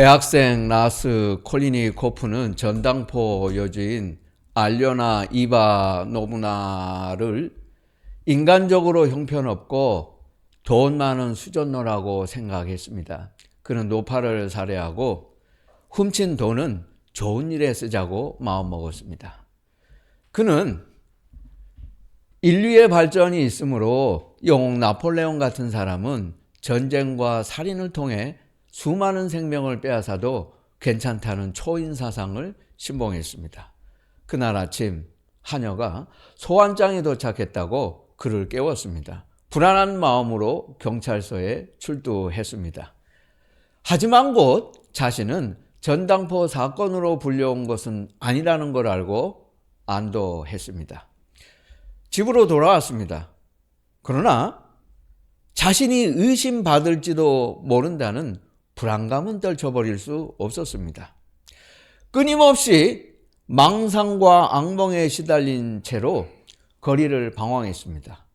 대학생 라스 콜리니코프는 전당포 여주인 알료나 이바노브나를 인간적으로 형편없고 돈 많은 수전노라고 생각했습니다. 그는 노파를 살해하고 훔친 돈은 좋은 일에 쓰자고 마음먹었습니다. 그는 인류의 발전이 있으므로 영웅 나폴레옹 같은 사람은 전쟁과 살인을 통해 수많은 생명을 빼앗아도 괜찮다는 초인사상을 신봉했습니다. 그날 아침 하녀가 소환장에 도착했다고 그를 깨웠습니다. 불안한 마음으로 경찰서에 출두했습니다. 하지만 곧 자신은 전당포 사건으로 불려온 것은 아니라는 걸 알고 안도했습니다. 집으로 돌아왔습니다. 그러나 자신이 의심받을지도 모른다는 불안감은 떨쳐버릴 수 없었습니다. 끊임없이 망상과 악몽에 시달린 채로 거리를 방황했습니다.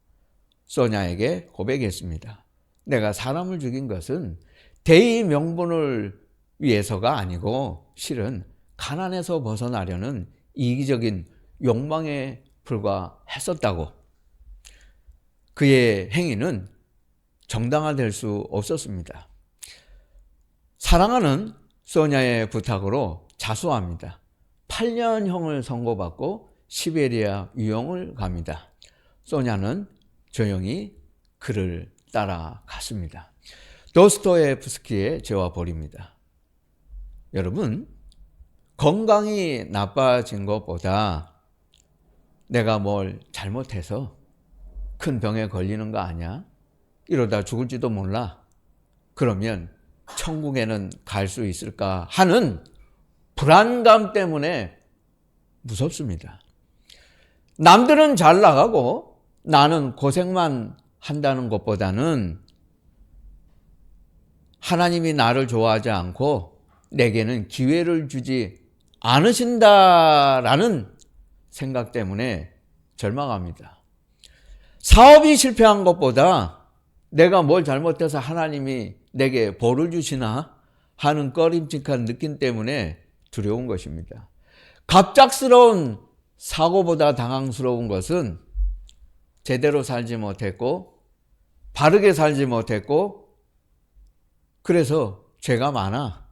소냐에게 고백했습니다. 내가 사람을 죽인 것은 대의 명분을 위해서가 아니고 실은 가난에서 벗어나려는 이기적인 욕망에 불과했었다고. 그의 행위는 정당화될 수 없었습니다. 사랑하는 소냐의 부탁으로 자수합니다. 8년형을 선고받고 시베리아 유형을 갑니다. 소냐는 조용히 그를 따라갔습니다. 도스토옙스키의 죄와 벌입니다. 여러분, 건강이 나빠진 것보다 내가 뭘 잘못해서 큰 병에 걸리는 거 아니야? 이러다 죽을지도 몰라. 그러면 천국에는 갈 수 있을까 하는 불안감 때문에 무섭습니다. 남들은 잘 나가고 나는 고생만 한다는 것보다는 하나님이 나를 좋아하지 않고 내게는 기회를 주지 않으신다라는 생각 때문에 절망합니다. 사업이 실패한 것보다 내가 뭘 잘못해서 하나님이 내게 벌을 주시나 하는 꺼림칙한 느낌 때문에 두려운 것입니다. 갑작스러운 사고보다 당황스러운 것은 제대로 살지 못했고 바르게 살지 못했고 그래서 죄가 많아.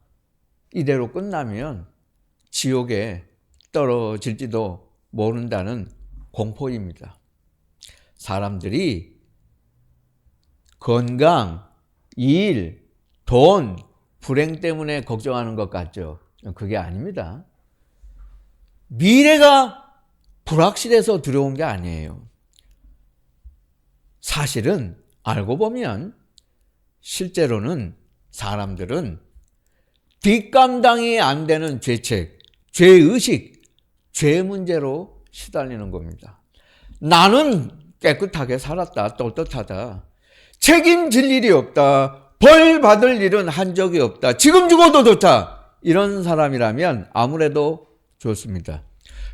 이대로 끝나면 지옥에 떨어질지도 모른다는 공포입니다. 사람들이 건강, 일, 돈, 불행 때문에 걱정하는 것 같죠? 그게 아닙니다. 미래가 불확실해서 두려운 게 아니에요. 사실은 알고 보면 실제로는 사람들은 뒷감당이 안 되는 죄책, 죄의식, 죄 문제로 시달리는 겁니다. 나는 깨끗하게 살았다, 떳떳하다. 책임질 일이 없다. 벌 받을 일은 한 적이 없다. 지금 죽어도 좋다. 이런 사람이라면 아무래도 좋습니다.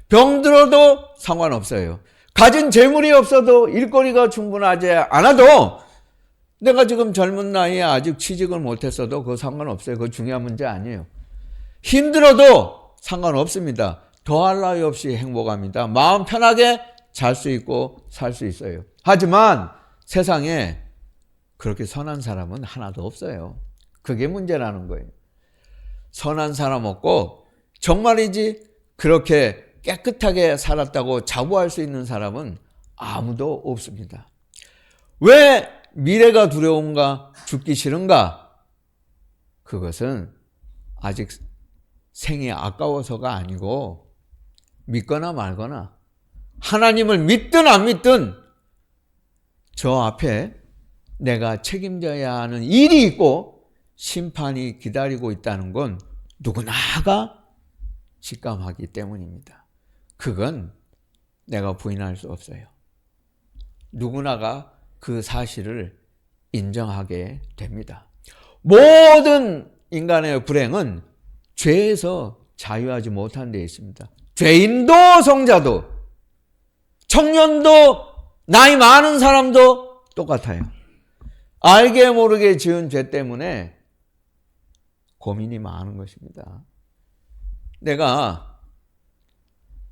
병들어도 상관없어요. 가진 재물이 없어도 일거리가 충분하지 않아도 내가 지금 젊은 나이에 아직 취직을 못했어도 그거 상관없어요. 그거 중요한 문제 아니에요. 힘들어도 상관없습니다. 더할 나위 없이 행복합니다. 마음 편하게 잘 수 있고 살 수 있어요. 하지만 세상에 그렇게 선한 사람은 하나도 없어요. 그게 문제라는 거예요. 선한 사람 없고 정말이지 그렇게 깨끗하게 살았다고 자부할 수 있는 사람은 아무도 없습니다. 왜 미래가 두려운가? 죽기 싫은가? 그것은 아직 생이 아까워서가 아니고 믿거나 말거나 하나님을 믿든 안 믿든 저 앞에 내가 책임져야 하는 일이 있고 심판이 기다리고 있다는 건 누구나가 직감하기 때문입니다. 그건 내가 부인할 수 없어요. 누구나가 그 사실을 인정하게 됩니다. 모든 인간의 불행은 죄에서 자유하지 못한 데 있습니다. 죄인도 성자도 청년도 나이 많은 사람도 똑같아요. 알게 모르게 지은 죄 때문에 고민이 많은 것입니다. 내가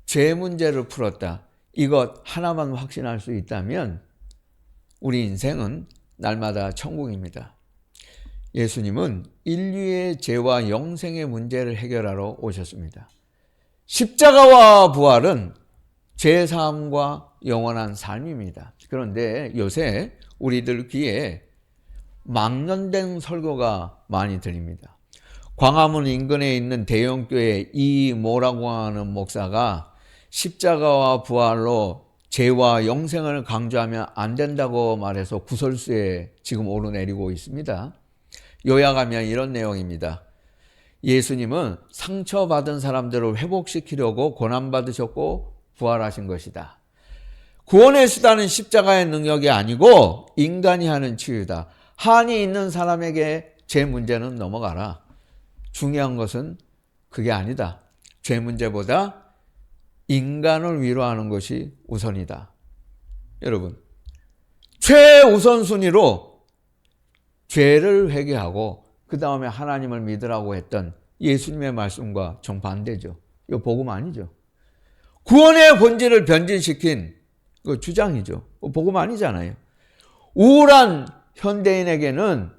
죄 문제를 풀었다. 이것 하나만 확신할 수 있다면 우리 인생은 날마다 천국입니다. 예수님은 인류의 죄와 영생의 문제를 해결하러 오셨습니다. 십자가와 부활은 죄사함과 영원한 삶입니다. 그런데 요새 우리들 귀에 망연된 설교가 많이 들립니다. 광화문 인근에 있는 대형교회 이모라고 하는 목사가 십자가와 부활로 죄와 영생을 강조하면 안 된다고 말해서 구설수에 지금 오르내리고 있습니다. 요약하면 이런 내용입니다. 예수님은 상처받은 사람들을 회복시키려고 고난받으셨고 부활하신 것이다. 구원의 수단은 십자가의 능력이 아니고 인간이 하는 치유다. 한이 있는 사람에게 죄 문제는 넘어가라. 중요한 것은 그게 아니다. 죄 문제보다 인간을 위로하는 것이 우선이다. 여러분, 최우선순위로 죄를 회개하고 그 다음에 하나님을 믿으라고 했던 예수님의 말씀과 정반대죠. 이거 복음 아니죠. 구원의 본질을 변질시킨 그 주장이죠. 복음 아니잖아요. 우울한 현대인에게는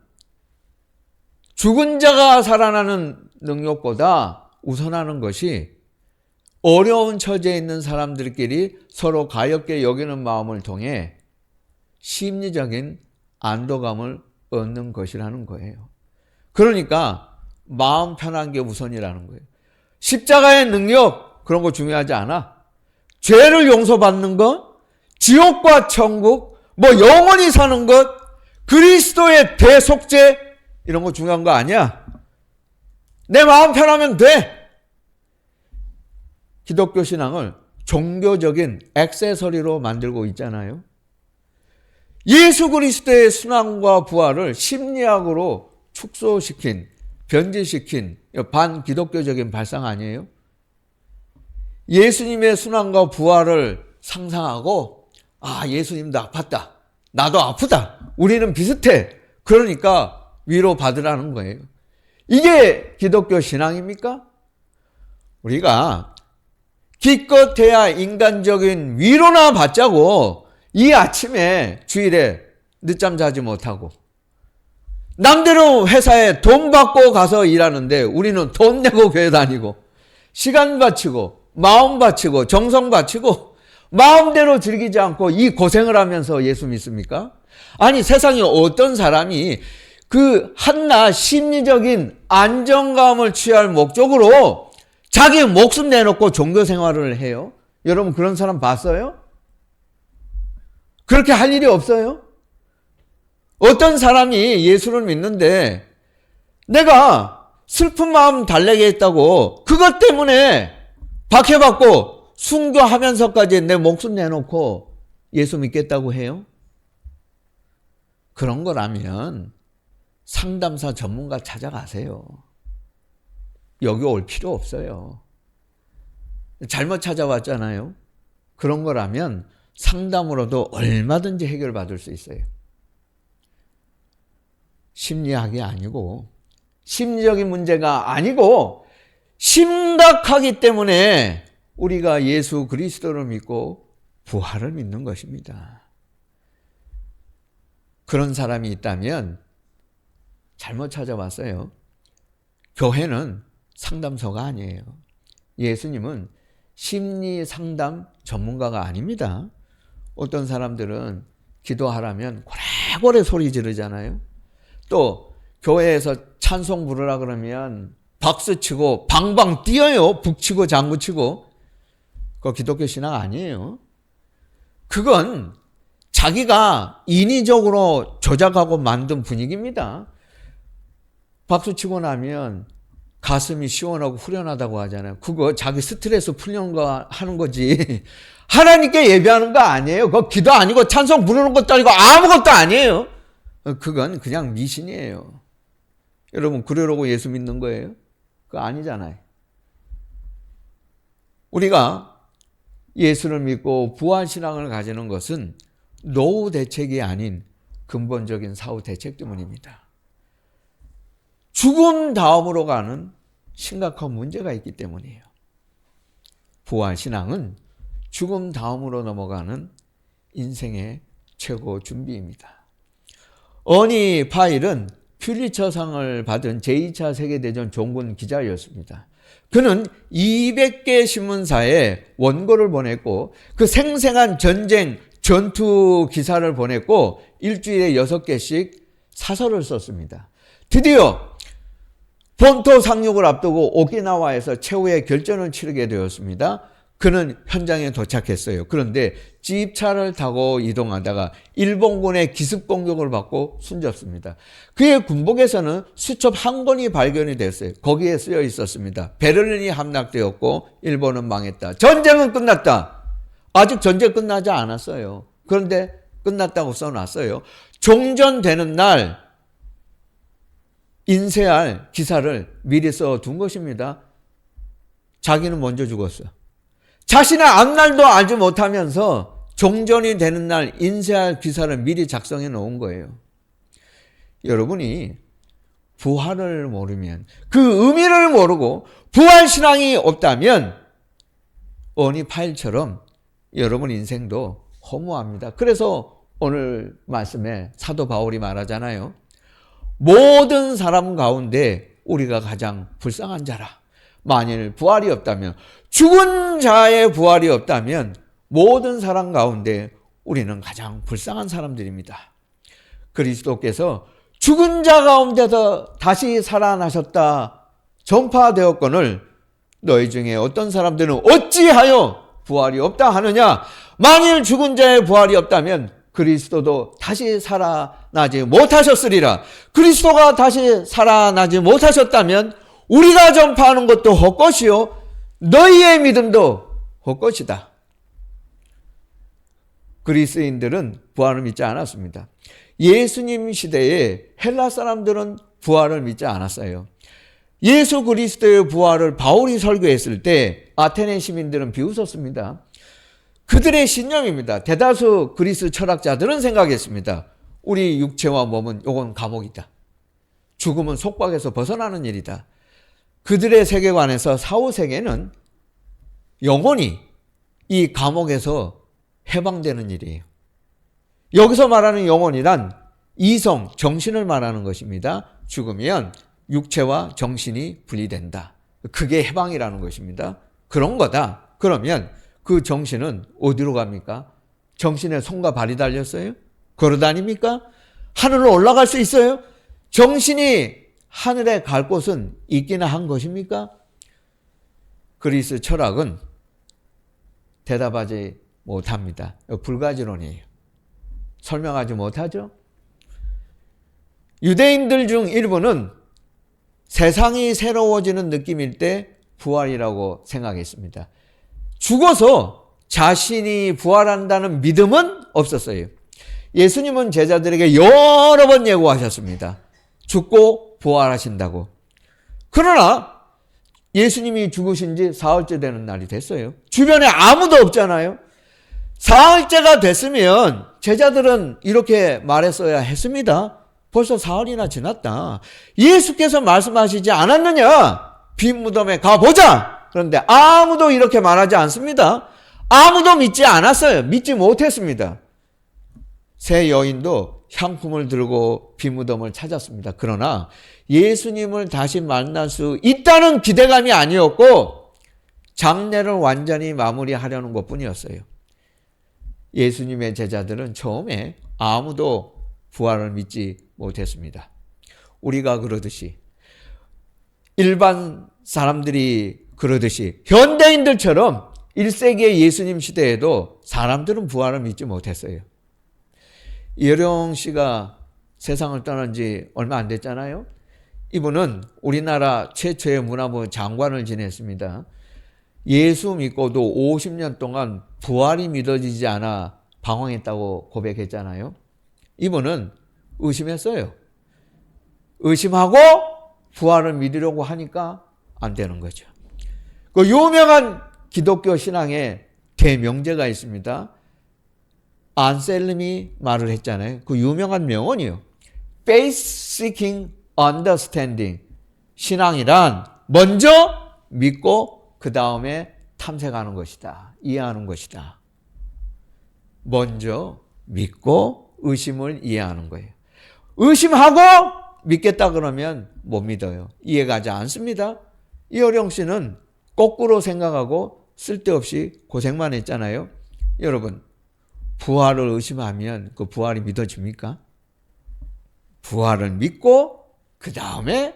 죽은 자가 살아나는 능력보다 우선하는 것이 어려운 처지에 있는 사람들끼리 서로 가볍게 여기는 마음을 통해 심리적인 안도감을 얻는 것이라는 거예요. 그러니까 마음 편한 게 우선이라는 거예요. 십자가의 능력 그런 거 중요하지 않아. 죄를 용서받는 것, 지옥과 천국, 영원히 사는 것, 그리스도의 대속죄 이런 거 중요한 거 아니야. 내 마음 편하면 돼. 기독교 신앙을 종교적인 액세서리로 만들고 있잖아요. 예수 그리스도의 순환과 부활을 심리학으로 축소시킨, 변질시킨 반기독교적인 발상 아니에요? 예수님의 순환과 부활을 상상하고 예수님도 아팠다. 나도 아프다. 우리는 비슷해. 그러니까 위로받으라는 거예요. 이게 기독교 신앙입니까? 우리가 기껏해야 인간적인 위로나 받자고 이 아침에 주일에 늦잠 자지 못하고 남들은 회사에 돈 받고 가서 일하는데 우리는 돈 내고 교회 다니고 시간 바치고 마음 바치고 정성 바치고 마음대로 즐기지 않고 이 고생을 하면서 예수 믿습니까? 아니 세상에 어떤 사람이 그 한낱 심리적인 안정감을 취할 목적으로 자기 목숨 내놓고 종교 생활을 해요? 여러분 그런 사람 봤어요? 그렇게 할 일이 없어요? 어떤 사람이 예수를 믿는데 내가 슬픈 마음 달래게 했다고 그것 때문에 박해받고 순교하면서까지 내 목숨 내놓고 예수 믿겠다고 해요? 그런 거라면 상담사 전문가 찾아가세요. 여기 올 필요 없어요. 잘못 찾아왔잖아요. 그런 거라면 상담으로도 얼마든지 해결받을 수 있어요. 심리학이 아니고 심리적인 문제가 아니고 심각하기 때문에 우리가 예수 그리스도를 믿고 부활을 믿는 것입니다. 그런 사람이 있다면 잘못 찾아왔어요. 교회는 상담소가 아니에요. 예수님은 심리 상담 전문가가 아닙니다. 어떤 사람들은 기도하라면 고래고래 소리 지르잖아요. 또 교회에서 찬송 부르라 그러면 박수치고 방방 뛰어요. 북치고 장구치고. 그거 기독교 신앙 아니에요. 그건 자기가 인위적으로 조작하고 만든 분위기입니다. 박수치고 나면 가슴이 시원하고 후련하다고 하잖아요. 그거 자기 스트레스 풀려는 거 하는 거지. 하나님께 예배하는 거 아니에요. 그거 기도 아니고 찬송 부르는 것도 아니고 아무것도 아니에요. 그건 그냥 미신이에요. 여러분 그러려고 예수 믿는 거예요? 그거 아니잖아요. 우리가 예수를 믿고 부활신앙을 가지는 것은 노후 대책이 아닌 근본적인 사후 대책 때문입니다. 죽음 다음으로 가는 심각한 문제가 있기 때문이에요. 부활신앙은 죽음 다음으로 넘어가는 인생의 최고 준비입니다. 어니 파일은 퓰리처상을 받은 제2차 세계대전 종군 기자였습니다. 그는 200개 신문사에 원고를 보냈고 그 생생한 전쟁 전투 기사를 보냈고 일주일에 6개씩 사설을 썼습니다. 드디어 본토 상륙을 앞두고 오키나와에서 최후의 결전을 치르게 되었습니다. 그는 현장에 도착했어요. 그런데 집차를 타고 이동하다가 일본군의 기습 공격을 받고 숨졌습니다. 그의 군복에서는 수첩 한 권이 발견이 됐어요. 거기에 쓰여 있었습니다. 베를린이 함락되었고 일본은 망했다. 전쟁은 끝났다. 아직 전쟁 끝나지 않았어요. 그런데 끝났다고 써놨어요. 종전되는 날 인쇄할 기사를 미리 써둔 것입니다. 자기는 먼저 죽었어. 자신의 앞날도 알지 못하면서 종전이 되는 날 인쇄할 기사를 미리 작성해 놓은 거예요. 여러분이 부활을 모르면, 그 의미를 모르고 부활신앙이 없다면 어니 파일처럼 여러분 인생도 허무합니다. 그래서 오늘 말씀에 사도 바울이 말하잖아요. 모든 사람 가운데 우리가 가장 불쌍한 자라. 만일 부활이 없다면, 죽은 자의 부활이 없다면 모든 사람 가운데 우리는 가장 불쌍한 사람들입니다. 그리스도께서 죽은 자 가운데서 다시 살아나셨다 전파되었거늘 너희 중에 어떤 사람들은 어찌하여 부활이 없다 하느냐. 만일 죽은 자의 부활이 없다면 그리스도도 다시 살아나지 못하셨으리라. 그리스도가 다시 살아나지 못하셨다면 우리가 전파하는 것도 헛것이요 너희의 믿음도 헛것이다. 그리스인들은 부활을 믿지 않았습니다. 예수님 시대에 헬라 사람들은 부활을 믿지 않았어요. 예수 그리스도의 부활을 바울이 설교했을 때 아테네 시민들은 비웃었습니다. 그들의 신념입니다. 대다수 그리스 철학자들은 생각했습니다. 우리 육체와 몸은 요건 감옥이다. 죽음은 속박에서 벗어나는 일이다. 그들의 세계관에서 사후세계는 영원히 이 감옥에서 해방되는 일이에요. 여기서 말하는 영혼이란 이성, 정신을 말하는 것입니다. 죽으면 육체와 정신이 분리된다. 그게 해방이라는 것입니다. 그런 거다. 그러면 그 정신은 어디로 갑니까? 정신에 손과 발이 달렸어요? 걸어 다닙니까? 하늘로 올라갈 수 있어요? 정신이 하늘에 갈 곳은 있기나 한 것입니까? 그리스 철학은 대답하지 못합니다. 불가지론이에요. 설명하지 못하죠? 유대인들 중 일부는 세상이 새로워지는 느낌일 때 부활이라고 생각했습니다. 죽어서 자신이 부활한다는 믿음은 없었어요. 예수님은 제자들에게 여러 번 예고하셨습니다. 죽고 부활하신다고. 그러나 예수님이 죽으신 지 사흘째 되는 날이 됐어요. 주변에 아무도 없잖아요. 사흘째가 됐으면 제자들은 이렇게 말했어야 했습니다. 벌써 사흘이나 지났다. 예수께서 말씀하시지 않았느냐? 빈 무덤에 가보자. 그런데 아무도 이렇게 말하지 않습니다. 아무도 믿지 않았어요. 믿지 못했습니다. 세 여인도 향품을 들고 빈 무덤을 찾았습니다. 그러나 예수님을 다시 만날 수 있다는 기대감이 아니었고 장례를 완전히 마무리하려는 것뿐이었어요. 예수님의 제자들은 처음에 아무도 부활을 믿지 못했습니다. 우리가 그러듯이, 일반 사람들이 그러듯이, 현대인들처럼 1세기의 예수님 시대에도 사람들은 부활을 믿지 못했어요. 이효령 씨가 세상을 떠난 지 얼마 안 됐잖아요. 이분은 우리나라 최초의 문화부 장관을 지냈습니다. 예수 믿고도 50년 동안 부활이 믿어지지 않아 방황했다고 고백했잖아요. 이분은 의심했어요. 의심하고 부활을 믿으려고 하니까 안 되는 거죠. 그 유명한 기독교 신앙의 대명제가 있습니다. 안셀름이 말을 했잖아요. 그 유명한 명언이요. Faith seeking understanding. 신앙이란 먼저 믿고 그 다음에 탐색하는 것이다. 이해하는 것이다. 먼저 믿고 의심을 이해하는 거예요. 의심하고 믿겠다 그러면 못 믿어요. 이해가지 않습니다. 이어령 씨는 거꾸로 생각하고 쓸데없이 고생만 했잖아요. 여러분, 부활을 의심하면 그 부활이 믿어집니까? 부활을 믿고 그 다음에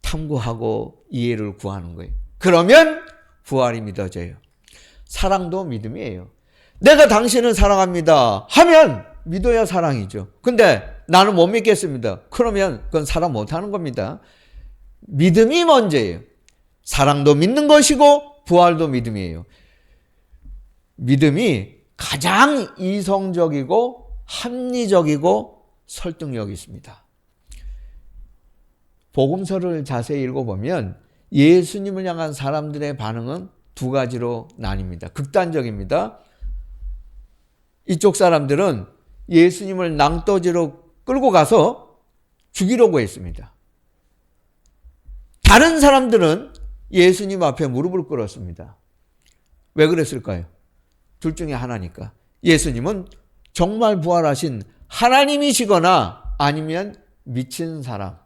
탐구하고 이해를 구하는 거예요. 그러면 부활이 믿어져요. 사랑도 믿음이에요. 내가 당신을 사랑합니다 하면 믿어야 사랑이죠. 근데 나는 못 믿겠습니다. 그러면 그건 사랑 못하는 겁니다. 믿음이 먼저예요. 사랑도 믿는 것이고 부활도 믿음이에요. 믿음이 가장 이성적이고 합리적이고 설득력이 있습니다. 복음서를 자세히 읽어보면 예수님을 향한 사람들의 반응은 두 가지로 나뉩니다. 극단적입니다. 이쪽 사람들은 예수님을 낭떠지로 끌고 가서 죽이려고 했습니다. 다른 사람들은 예수님 앞에 무릎을 꿇었습니다. 왜 그랬을까요? 둘 중에 하나니까. 예수님은 정말 부활하신 하나님이시거나 아니면 미친 사람.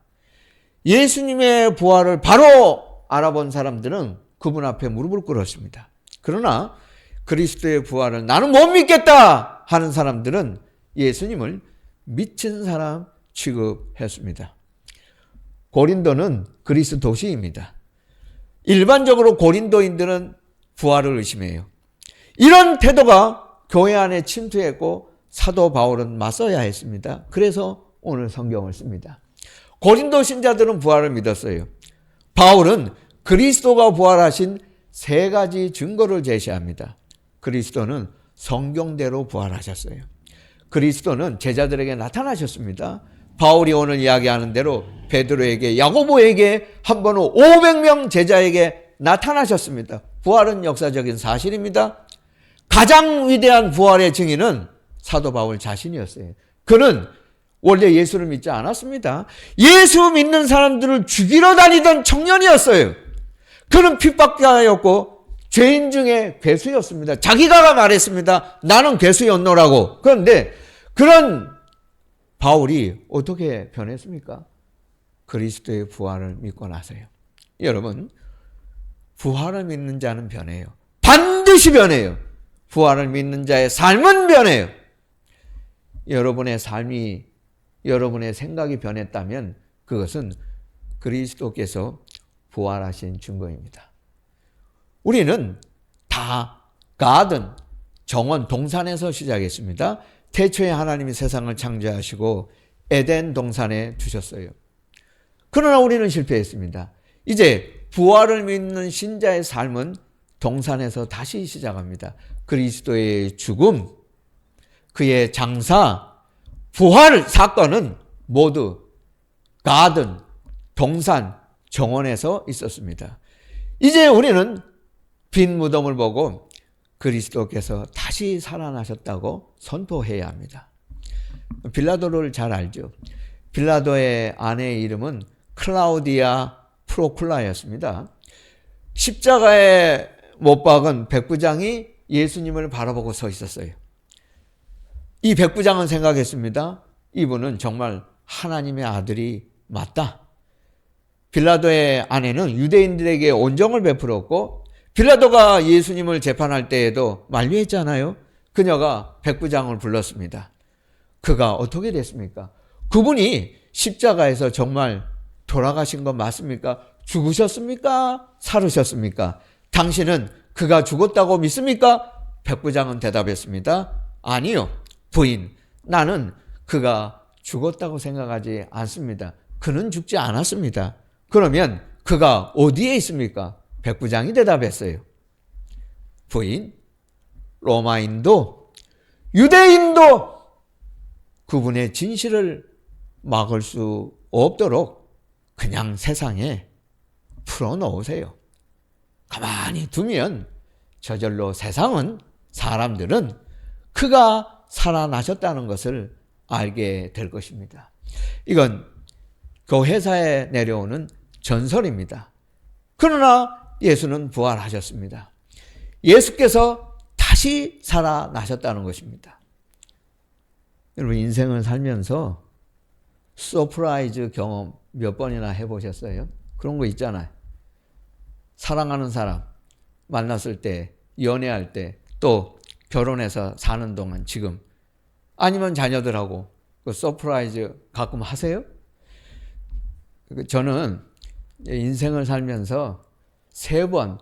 예수님의 부활을 바로 알아본 사람들은 그분 앞에 무릎을 꿇었습니다. 그러나 그리스도의 부활을 나는 못 믿겠다 하는 사람들은 예수님을 미친 사람 취급했습니다. 고린도는 그리스 도시입니다. 일반적으로 고린도인들은 부활을 의심해요. 이런 태도가 교회 안에 침투했고 사도 바울은 맞서야 했습니다. 그래서 오늘 성경을 씁니다. 고린도 신자들은 부활을 믿었어요. 바울은 그리스도가 부활하신 세 가지 증거를 제시합니다. 그리스도는 성경대로 부활하셨어요. 그리스도는 제자들에게 나타나셨습니다. 바울이 오늘 이야기하는 대로 베드로에게 야고보에게 한 번은 500명 제자에게 나타나셨습니다. 부활은 역사적인 사실입니다. 가장 위대한 부활의 증인은 사도 바울 자신이었어요. 그는 원래 예수를 믿지 않았습니다. 예수 믿는 사람들을 죽이러 다니던 청년이었어요. 그는 핍박자였고 죄인 중에 괴수였습니다. 자기가 말했습니다. 나는 괴수였노라고. 그런데 그런 바울이 어떻게 변했습니까? 그리스도의 부활을 믿고 나서요. 여러분, 부활을 믿는 자는 변해요. 반드시 변해요. 부활을 믿는 자의 삶은 변해요. 여러분의 삶이, 여러분의 생각이 변했다면 그것은 그리스도께서 부활하신 증거입니다. 우리는 다 가든, 정원, 동산에서 시작했습니다. 태초에 하나님이 세상을 창조하시고 에덴 동산에 두셨어요. 그러나 우리는 실패했습니다. 이제 부활을 믿는 신자의 삶은 동산에서 다시 시작합니다. 그리스도의 죽음, 그의 장사, 부활 사건은 모두 가든, 동산, 정원에서 있었습니다. 이제 우리는 빈 무덤을 보고 그리스도께서 다시 살아나셨다고 선포해야 합니다. 빌라도를 잘 알죠. 빌라도의 아내의 이름은 클라우디아 프로쿨라였습니다. 십자가에 못 박은 백부장이 예수님을 바라보고 서 있었어요. 이 백부장은 생각했습니다. 이분은 정말 하나님의 아들이 맞다. 빌라도의 아내는 유대인들에게 온정을 베풀었고 빌라도가 예수님을 재판할 때에도 만류했잖아요. 그녀가 백부장을 불렀습니다. 그가 어떻게 됐습니까? 그분이 십자가에서 정말 돌아가신 건 맞습니까? 죽으셨습니까? 살으셨습니까? 당신은 그가 죽었다고 믿습니까? 백부장은 대답했습니다. 아니요, 부인. 나는 그가 죽었다고 생각하지 않습니다. 그는 죽지 않았습니다. 그러면 그가 어디에 있습니까? 백부장이 대답했어요. 부인, 로마인도 유대인도 그분의 진실을 막을 수 없도록 그냥 세상에 풀어놓으세요. 가만히 두면 저절로 세상은, 사람들은 그가 살아나셨다는 것을 알게 될 것입니다. 이건 교회사에 내려오는 전설입니다. 그러나 예수는 부활하셨습니다. 예수께서 다시 살아나셨다는 것입니다. 여러분, 인생을 살면서 서프라이즈 경험 몇 번이나 해보셨어요? 그런 거 있잖아요. 사랑하는 사람 만났을 때, 연애할 때, 또 결혼해서 사는 동안 지금, 아니면 자녀들하고 그 서프라이즈 가끔 하세요? 저는 인생을 살면서 3번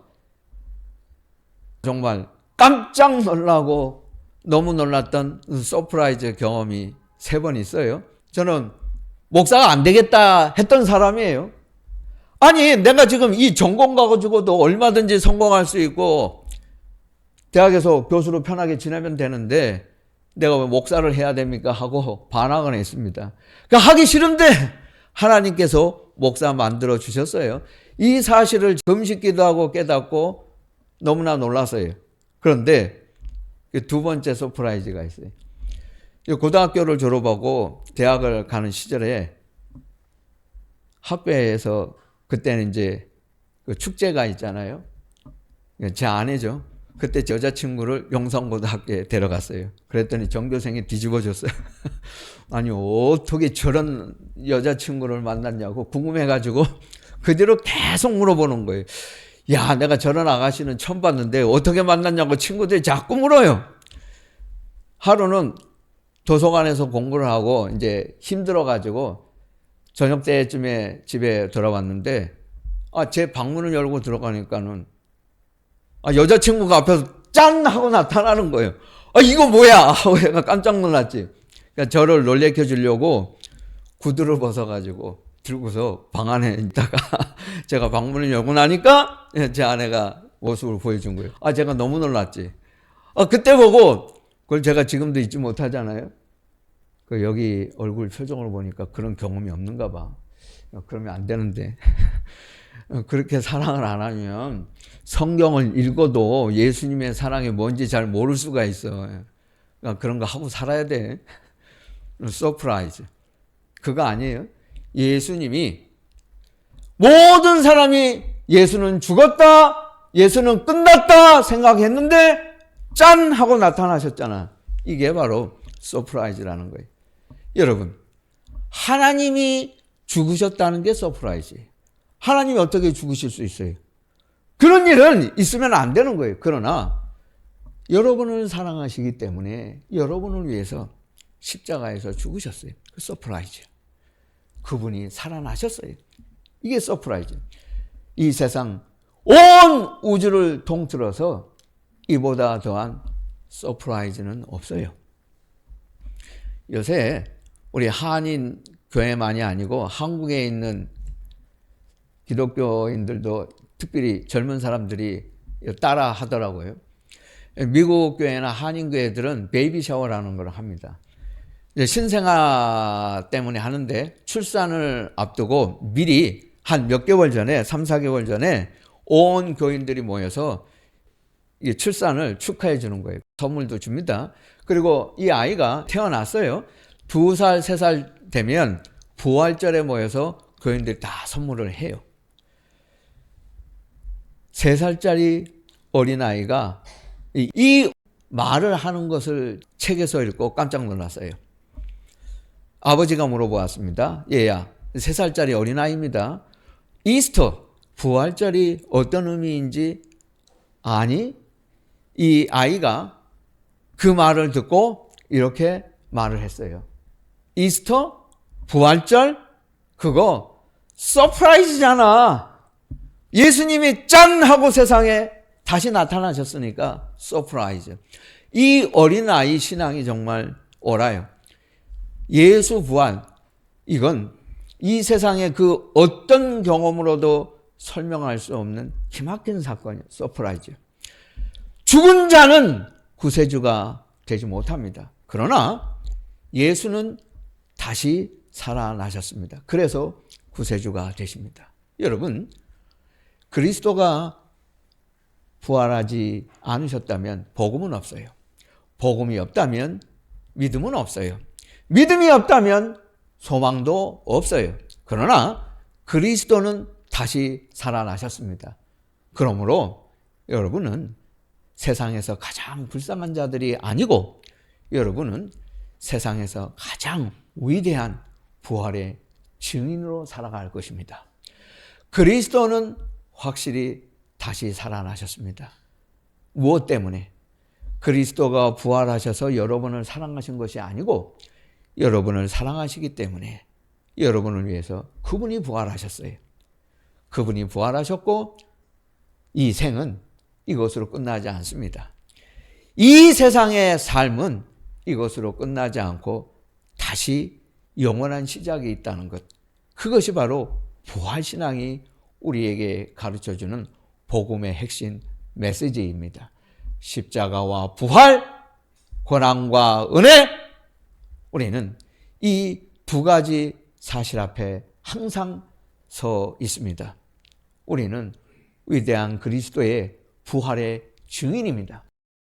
정말 깜짝 놀라고 너무 놀랐던 서프라이즈 경험이 3번 있어요. 저는 목사가 안 되겠다 했던 사람이에요. 아니, 내가 지금 이 전공 가지고도 얼마든지 성공할 수 있고 대학에서 교수로 편하게 지내면 되는데 내가 왜 목사를 해야 됩니까? 하고 반항을 했습니다. 그러니까 하기 싫은데 하나님께서 목사 만들어 주셨어요. 이 사실을 금식기도 하고 깨닫고 너무나 놀랐어요. 그런데 2번째 서프라이즈가 있어요. 고등학교를 졸업하고 대학을 가는 시절에 학교에서 그때는 이제 그 축제가 있잖아요. 제 아내죠. 그때 여자친구를 용산고등학교에 데려갔어요. 그랬더니 전교생이 뒤집어졌어요. 아니, 어떻게 저런 여자친구를 만났냐고 궁금해가지고 그 뒤로 계속 물어보는 거예요. 야, 내가 저런 아가씨는 처음 봤는데 어떻게 만났냐고 친구들이 자꾸 물어요. 하루는 도서관에서 공부를 하고 이제 힘들어가지고 저녁 때쯤에 집에 돌아왔는데 제 방문을 열고 들어가니까는 여자친구가 앞에서 짠! 하고 나타나는 거예요. 이거 뭐야? 하고 내가 깜짝 놀랐지. 그러니까 저를 놀래켜 주려고 구두를 벗어가지고 들고서 방 안에 있다가 제가 방문을 열고 나니까 제 아내가 모습을 보여준 거예요. 제가 너무 놀랐지. 그때 보고 그걸 제가 지금도 잊지 못하잖아요. 여기 얼굴 표정을 보니까 그런 경험이 없는가 봐. 그러면 안 되는데. 그렇게 사랑을 안 하면 성경을 읽어도 예수님의 사랑이 뭔지 잘 모를 수가 있어. 그러니까 그런 거 하고 살아야 돼. 서프라이즈. 그거 아니에요. 예수님이 모든 사람이 예수는 죽었다, 예수는 끝났다 생각했는데 짠! 하고 나타나셨잖아. 이게 바로 서프라이즈라는 거예요. 여러분, 하나님이 죽으셨다는 게 서프라이즈예요. 하나님이 어떻게 죽으실 수 있어요? 그런 일은 있으면 안 되는 거예요. 그러나 여러분을 사랑하시기 때문에 여러분을 위해서 십자가에서 죽으셨어요. 그 서프라이즈. 그분이 살아나셨어요. 이게 서프라이즈. 이 세상 온 우주를 통틀어서 이보다 더한 서프라이즈는 없어요. 요새 우리 한인 교회만이 아니고 한국에 있는 기독교인들도 특별히 젊은 사람들이 따라 하더라고요. 미국 교회나 한인 교회들은 베이비 샤워라는 걸 합니다. 신생아 때문에 하는데 출산을 앞두고 미리 한 몇 개월 전에 3, 4개월 전에 온 교인들이 모여서 이 출산을 축하해 주는 거예요. 선물도 줍니다. 그리고 이 아이가 태어났어요. 2살, 3살 되면 부활절에 모여서 교인들이 다 선물을 해요. 3살짜리 어린아이가 이 말을 하는 것을 책에서 읽고 깜짝 놀랐어요. 아버지가 물어보았습니다. 얘야, 3살짜리 어린아이입니다. 이스터, 부활절이 어떤 의미인지 아니? 이 아이가 그 말을 듣고 이렇게 말을 했어요. 이스터? 부활절? 그거 서프라이즈잖아. 예수님이 짠! 하고 세상에 다시 나타나셨으니까 서프라이즈. 이 어린아이 신앙이 정말 옳아요. 예수 부활, 이건 이 세상의 그 어떤 경험으로도 설명할 수 없는 기막힌 사건이에요. 서프라이즈. 죽은 자는 구세주가 되지 못합니다. 그러나 예수는 다시 살아나셨습니다. 그래서 구세주가 되십니다. 여러분, 그리스도가 부활하지 않으셨다면 복음은 없어요. 복음이 없다면 믿음은 없어요. 믿음이 없다면 소망도 없어요. 그러나 그리스도는 다시 살아나셨습니다. 그러므로 여러분은 세상에서 가장 불쌍한 자들이 아니고 여러분은 세상에서 가장 위대한 부활의 증인으로 살아갈 것입니다. 그리스도는 확실히 다시 살아나셨습니다. 무엇 때문에? 그리스도가 부활하셔서 여러분을 사랑하신 것이 아니고 여러분을 사랑하시기 때문에 여러분을 위해서 그분이 부활하셨어요. 그분이 부활하셨고 이 생은 이것으로 끝나지 않습니다. 이 세상의 삶은 이것으로 끝나지 않고 다시 영원한 시작이 있다는 것. 그것이 바로 부활신앙이 우리에게 가르쳐주는 복음의 핵심 메시지입니다. 십자가와 부활, 고난과 은혜. 우리는 이 두 가지 사실 앞에 항상 서 있습니다. 우리는 위대한 그리스도의 부활의 증인입니다.